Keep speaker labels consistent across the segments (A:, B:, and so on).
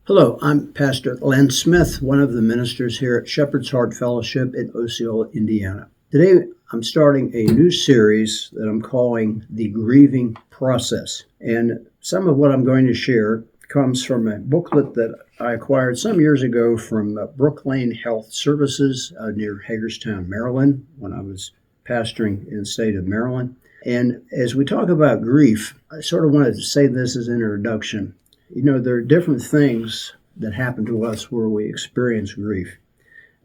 A: Hello, I'm Pastor Len Smith, one of the ministers here at Shepherd's Heart Fellowship in Osceola, Indiana. Today, I'm starting a new series that I'm calling The Grieving Process. And some of what I'm going to share comes from a booklet that I acquired some years ago from Brookline Health Services near Hagerstown, Maryland, when I was pastoring in the state of Maryland. And as we talk about grief, I sort of wanted to say this as an introduction. You know, there are different things that happen to us where we experience grief.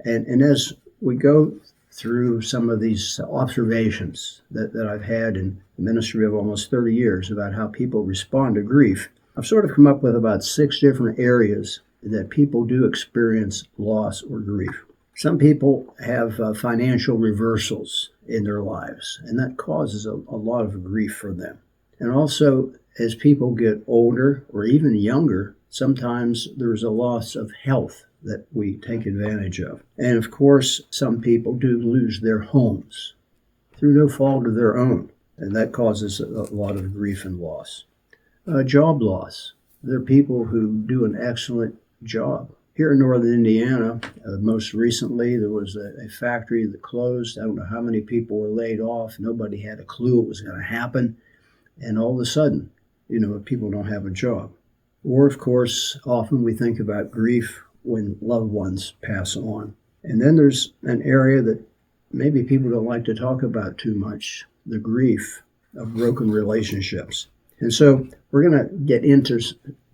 A: And as we go through some of these observations that I've had in the ministry of almost 30 years about how people respond to grief, I've sort of come up with about 6 different areas that people do experience loss or grief. Some people have financial reversals in their lives, and that causes a lot of grief for them. And also, as people get older or even younger, sometimes there's a loss of health that we take advantage of. And of course, some people do lose their homes through no fault of their own, and that causes a lot of grief and loss. Job loss. There are people who do an excellent job. Here in northern Indiana, most recently, there was a factory that closed. I don't know how many people were laid off. Nobody had a clue it was going to happen. And all of a sudden, people don't have a job. Or, of course, often we think about grief when loved ones pass on. And then there's an area that maybe people don't like to talk about too much, the grief of broken relationships. And so we're going to get into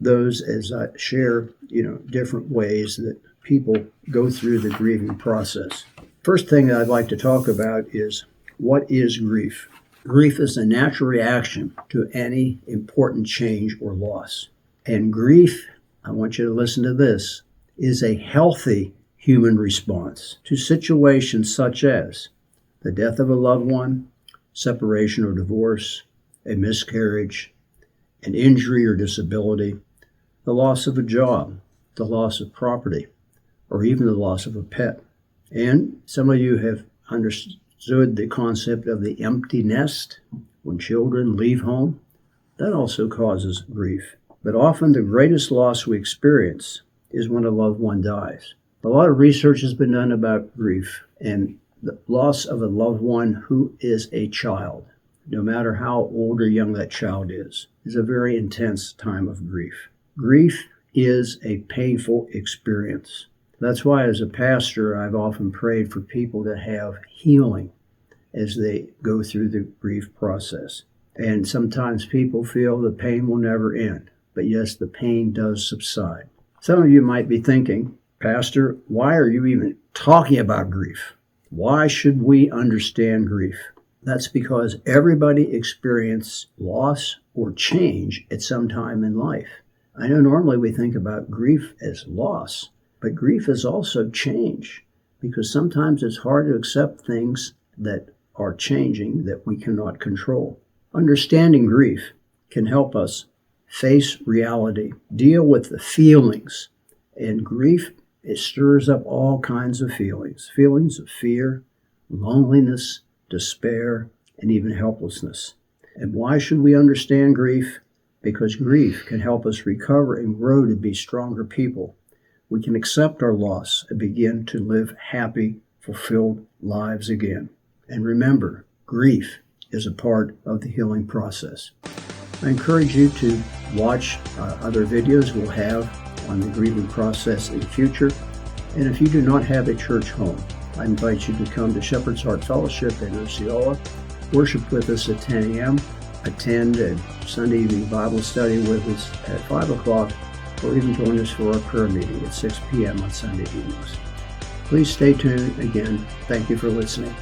A: those as I share, different ways that people go through the grieving process. First thing I'd like to talk about is, what is grief? Grief is a natural reaction to any important change or loss. And grief, I want you to listen to this, is a healthy human response to situations such as the death of a loved one, separation or divorce, a miscarriage, an injury or disability, the loss of a job, the loss of property, or even the loss of a pet. And some of you have understood the concept of the empty nest when children leave home. That also causes grief. But often the greatest loss we experience is when a loved one dies. A lot of research has been done about grief, and the loss of a loved one who is a child, no matter how old or young that child is a very intense time of grief. Grief is a painful experience. That's why as a pastor, I've often prayed for people to have healing as they go through the grief process. And sometimes people feel the pain will never end. But yes, the pain does subside. Some of you might be thinking, Pastor, why are you even talking about grief? Why should we understand grief? That's because everybody experiences loss or change at some time in life. I know normally we think about grief as loss, but grief is also change, because sometimes it's hard to accept things that are changing that we cannot control. Understanding grief can help us face reality, deal with the feelings. And grief, it stirs up all kinds of feelings of fear, loneliness, despair, and even helplessness. And why should we understand grief? Because grief can help us recover and grow to be stronger people. We can accept our loss and begin to live happy, fulfilled lives again. And remember, grief is a part of the healing process. I encourage you to watch other videos we'll have on the grieving process in the future. And if you do not have a church home, I invite you to come to Shepherd's Heart Fellowship in Osceola, worship with us at 10 a.m., attend a Sunday evening Bible study with us at 5 o'clock, or even join us for our prayer meeting at 6 p.m. on Sunday evenings. Please stay tuned. Again, thank you for listening.